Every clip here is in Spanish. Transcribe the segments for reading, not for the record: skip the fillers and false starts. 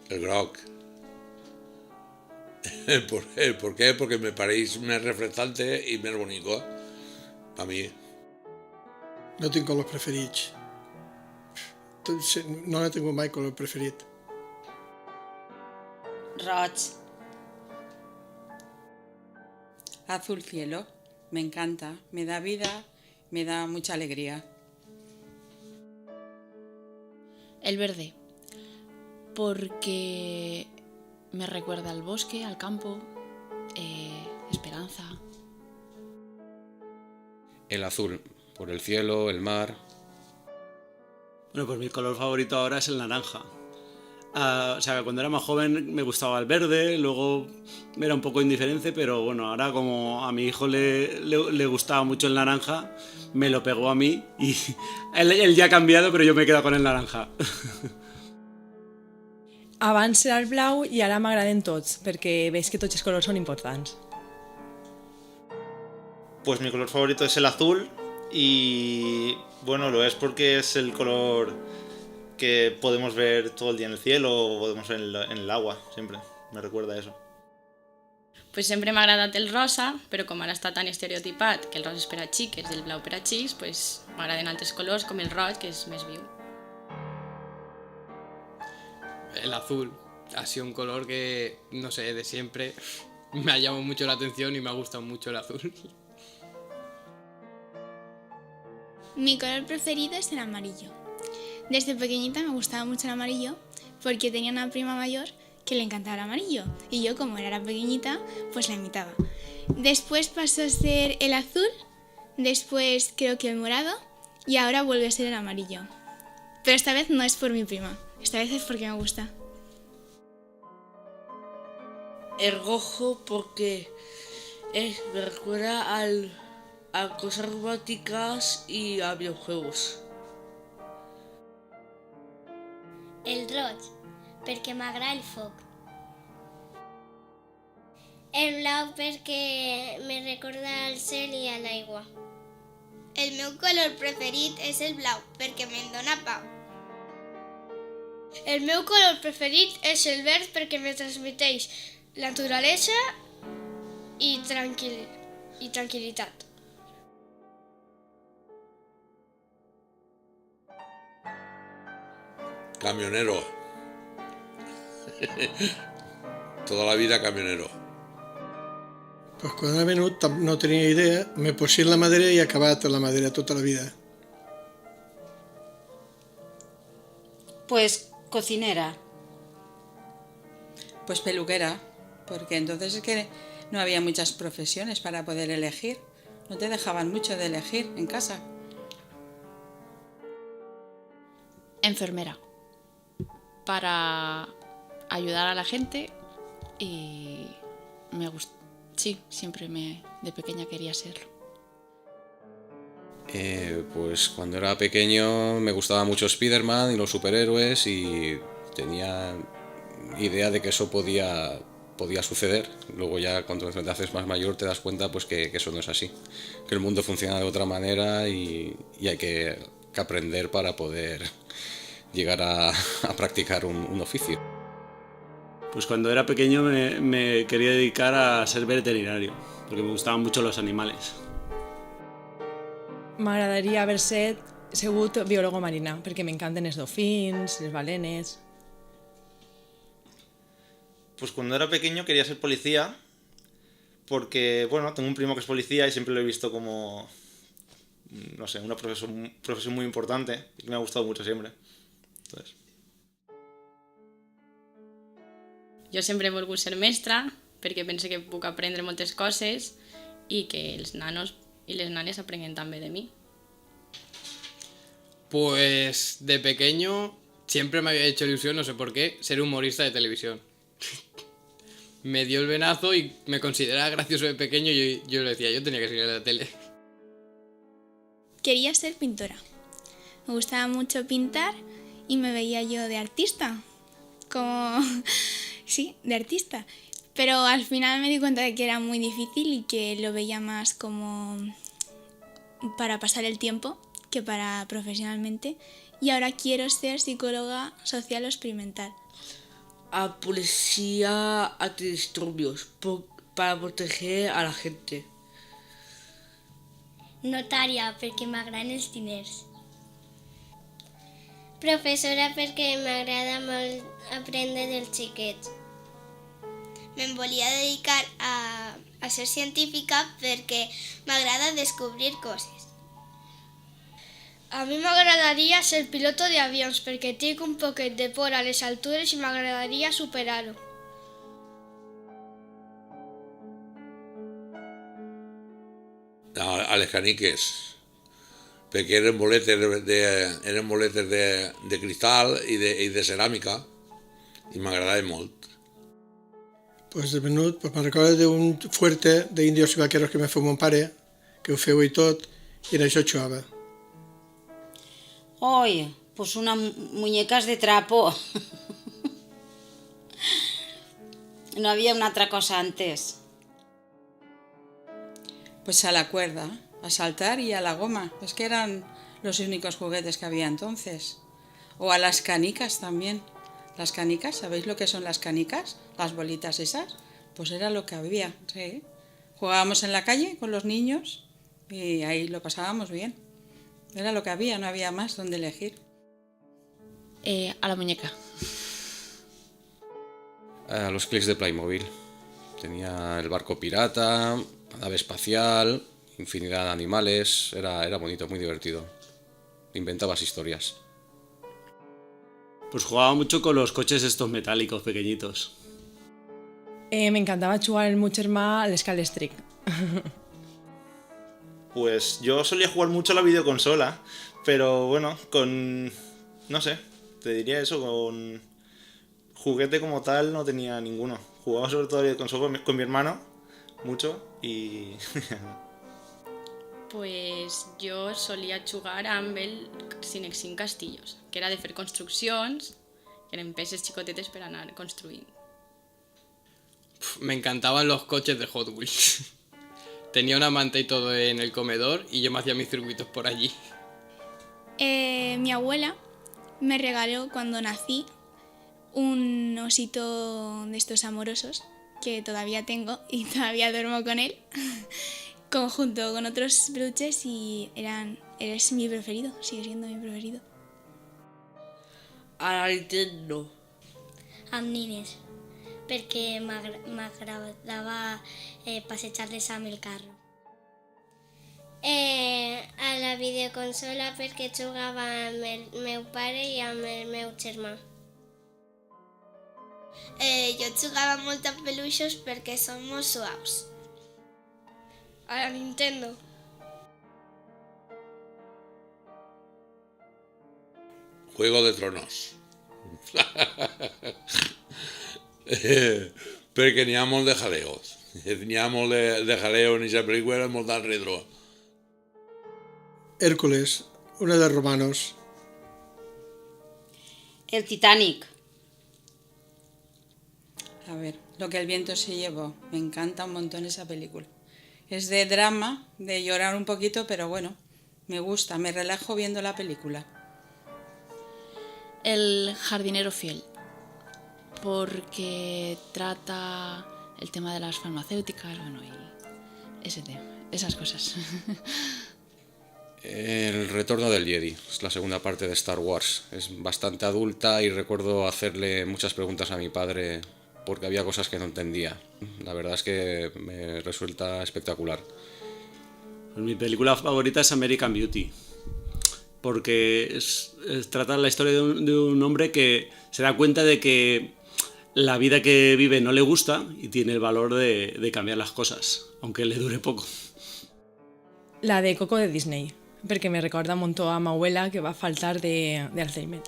El grog. ¿Por qué? Porque me pareix més refrescante i més bonico. A mi. No tinc colors preferits. No he tingut mai color preferit. Roig. Azul cielo. Me encanta. Me da vida. Me da mucha alegría. El verde, porque me recuerda al bosque, al campo, esperanza. El azul, por el cielo, el mar. Bueno, pues mi color favorito ahora es el naranja. O sea, cuando era más joven me gustaba el verde, luego era un poco indiferente, pero bueno, ahora como a mi hijo le gustaba mucho el naranja, me lo pegó a mí y él ya ha cambiado, pero yo me he quedado con el naranja. Abans era el blau i ara m'agraden tots, perquè veig que tots els colors són importants. Pues mi color favorito es el azul y bueno, lo es porque es el color que podemos ver todo el día en el cielo o podemos ver en el agua, siempre. Me recuerda a eso. Pues sempre m'ha agradat el rosa, però com ara està tan estereotipat que el rosa és per a xiques i el blau per a xics, pues m'agraden altres colors com el roig, que és més viu. El azul ha sido un color que, no sé, de siempre me ha llamado mucho la atención y me ha gustado mucho el azul. Mi color preferido es el amarillo. Desde pequeñita me gustaba mucho el amarillo porque tenía una prima mayor que le encantaba el amarillo y yo, como era pequeñita, pues la imitaba. Después pasó a ser el azul, después creo que el morado y ahora vuelve a ser el amarillo. Pero esta vez no es por mi prima, esta vez es porque me gusta. El rojo porque me recuerda a cosas románticas y a videojuegos. El roig, perquè m'agrada el foc. El blau perquè me recorda al cel i a l'aigua. El meu color preferit és el blau, perquè me'n dóna pau. El meu color preferit és el verd perquè me transmeteix la naturalesa i tranquil·litat. Camionero. Toda la vida camionero. Pues quan he venut no tenia idea, m'he posat la madera i he acabat la madera tota la vida. Pues cocinera. Pues peluquera, porque entonces es que no había muchas profesiones para poder elegir. No te dejaban mucho de elegir en casa. Enfermera, para ayudar a la gente y me gusta. Sí, siempre de pequeña quería serlo. Pues cuando era pequeño me gustaba mucho Spider-Man y los superhéroes y tenía idea de que eso podía suceder. Luego ya cuando te haces más mayor te das cuenta pues que eso no es así, que el mundo funciona de otra manera y hay que aprender para poder llegar a practicar un oficio. Pues cuando era pequeño me quería dedicar a ser veterinario, porque me gustaban mucho los animales. M'agradaria haver sigut biòlogo marina, perquè m'encanten els dofins, les balenes. Pues cuando era pequeño quería ser policía, porque, bueno, tengo un primo que es policía y siempre lo he visto como, no sé, una profesión muy importante y que me ha gustado mucho siempre. Entonces... Jo sempre he volgut ser mestra perquè penso que puc aprendre moltes coses i que els nanos y les nanes aprenden també de mí. Pues de pequeño siempre me había hecho ilusión, no sé por qué, ser humorista de televisión. Me dio el venazo y me consideraba gracioso de pequeño y yo le decía, yo tenía que seguir en la tele. Quería ser pintora. Me gustaba mucho pintar y me veía yo de artista. Como... sí, de artista. Pero al final me di cuenta de que era muy difícil y que lo veía más como para pasar el tiempo que para profesionalmente. Y ahora quiero ser psicóloga social o experimental. a policia antidisturbios para proteger a la gente. Notària, perquè m'agraden els diners. Professora, perquè m'agrada molt aprendre dels xiquets. Me'n volia dedicar a ser científica perquè m'agrada descobrir coses. A mi m'agradaria ser piloto d'avions perquè tinc un poquet de por a les altures i m'agradaria superar-ho. A les caniques, perquè eren boletes de cristal i de ceràmica i m'agradava molt. Pues de menut pues me'n recordo d'un fuerte d'indios i vaqueros que me feu mon pare, que ho feu i tot, i en això jugava. Hoy, pues unas muñecas de trapo. No había una otra cosa antes. Pues a la cuerda, a saltar y a la goma. Es que eran los únicos juguetes que había entonces. O a las canicas también. Las canicas, ¿sabéis lo que son las canicas? Las bolitas esas. Pues era lo que había, sí. Jugábamos en la calle con los niños y ahí lo pasábamos bien. Era lo que había, no había más donde elegir. A la muñeca. A los clics de Playmobil. Tenía el barco pirata, la nave espacial, infinidad de animales. Era bonito, muy divertido. Inventabas historias. Pues jugaba mucho con los coches estos metálicos pequeñitos. Me encantaba jugar el meu germà a l'Escalestric. Pues yo solía jugar mucho a la videoconsola, pero bueno, no sé, te diría eso, con juguete como tal no tenía ninguno. Jugaba sobre todo a la videoconsola con mi hermano, mucho, y... Pues jo solia jugar amb el Cinec 5 Castillos, que era de fer construccions, que eren peces xicotetes per anar construint. Me encantaban los coches de Hot Wheels. Tenía una manta y todo en el comedor y yo me hacía mis circuitos por allí. Mi abuela me regaló cuando nací un osito de estos amorosos que todavía tengo y todavía duermo con él, junto con otros peluches y eres mi preferido, sigue siendo mi preferido. A la Nintendo. Amb nines, perquè m'agradava passejar-les amb el carro. A la videoconsola perquè jugava amb el meu pare i amb el meu germà. Jo jugava molt amb peluixos perquè són molt suaus. A la Nintendo. Juego de Tronos. Perquè n'hi ha molt de jaleos. N'hi ha molt de jaleo en aquesta pel·lícula, era molt d'enredro. Hércules, una de romanos. El Titanic. A ver, Lo que el viento se llevó. Me encanta un montón esa película. Es de drama, de llorar un poquito, pero bueno, me gusta, me relajo viendo la película. El jardinero fiel, porque trata el tema de las farmacéuticas, bueno, y ese tema, esas cosas. El retorno del Jedi, es la segunda parte de Star Wars. Es bastante adulta y recuerdo hacerle muchas preguntas a mi padre porque había cosas que no entendía. La verdad es que me resulta espectacular. Mi película favorita es American Beauty, porque trata la historia de un hombre que se da cuenta de que la vida que vive no le gusta y tiene el valor de cambiar las cosas, aunque le dure poco. La de Coco de Disney, perquè me recorda un montó a mi abuela que va a faltar de Alzheimer.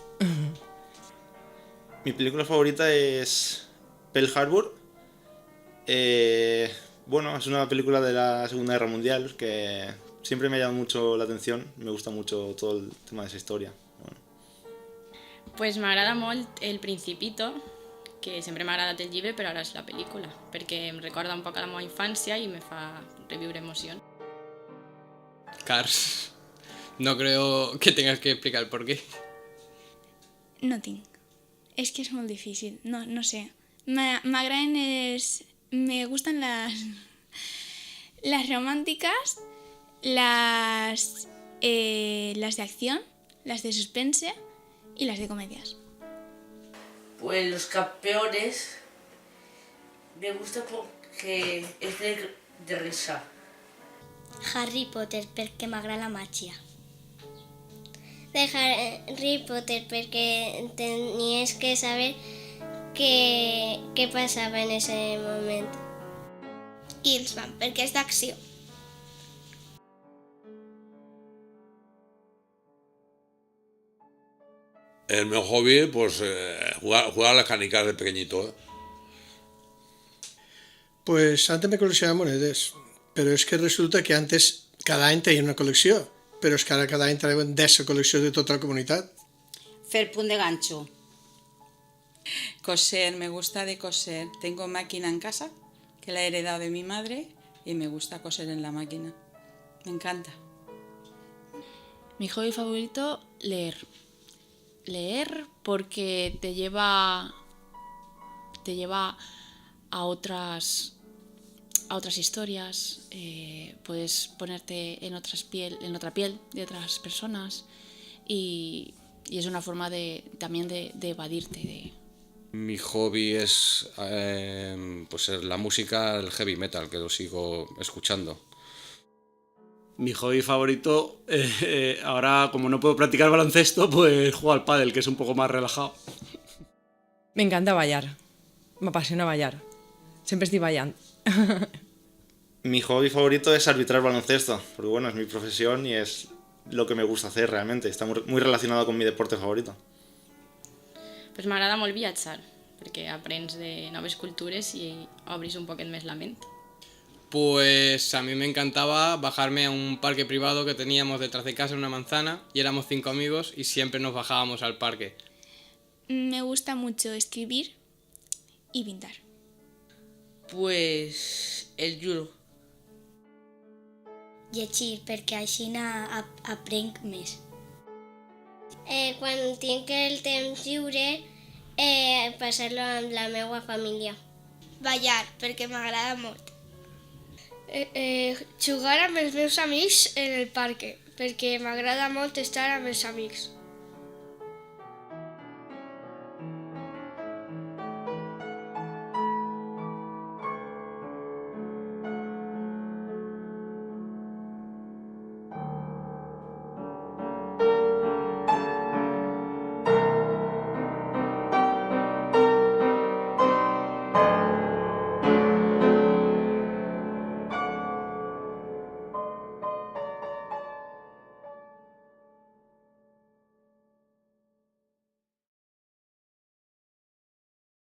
Mi película favorita es Pearl Harbor. Bueno, es una película de la Segunda Guerra Mundial que siempre me ha llamado mucho la atención. Me gusta mucho todo el tema de esa historia. Bueno. Pues m'agrada molt El Principito, que sempre m'ha agradat el llibre, però ara és la pel·lícula, perquè em recorda un poc a la meva infància i me fa reviure emocions. Cars. No creo que tengas que explicar por qué. No tinc. És que és molt difícil, no sé. M'agraden me gustan las románticas, las de acción, las de suspense y las de comedias. Pues Los Campeones me gusta porque es de risa. Harry Potter, perquè m'agrada la màgia. De Harry Potter, perquè tenies que saber què passava en ese moment. Kingsman, perquè és d'acció. El meu hobby, pues, jugar a las canicas de pequeñito. Pues antes me coleccionaba monedes, pero es que resulta que antes cada any tenia una col·lecció, però és que ara cada any trauen 10 col·leccions de tota la comunitat. Fer punt de gancho. Coser, me gusta de coser. Tengo máquina en casa, que la he heredado de mi madre, y me gusta coser en la máquina. Me encanta. Mi hobby favorito, leer. Leer porque te lleva a otras historias, puedes ponerte en otra piel de otras personas y es una forma también de evadirte. Mi hobby es pues la música, el heavy metal, que lo sigo escuchando. Mi hobby favorito, ahora como no puedo practicar baloncesto, pues juego al pádel, que es un poco más relajado. Me encanta ballar. Me apasiona ballar. Siempre estoy ballando. Mi hobby favorito es arbitrar baloncesto, porque bueno, es mi profesión y es lo que me gusta hacer realmente. Está muy relacionado con mi deporte favorito. Pues m'agrada molt viatjar, perquè aprens de noves cultures i obris un poquet més la ment. Pues a mí me encantaba bajarme a un parque privado que teníamos detrás de casa en una manzana y éramos 5 amigos y siempre nos bajábamos al parque. Me gusta mucho escribir y pintar. Pues el judo. Llegir, perquè així aprenc més. Quan tinc el temps lliure, passar-lo amb la meva família. Ballar, perquè m'agrada molt. Jugar amb els meus amics en el parc, perquè m'agrada molt estar amb els amics.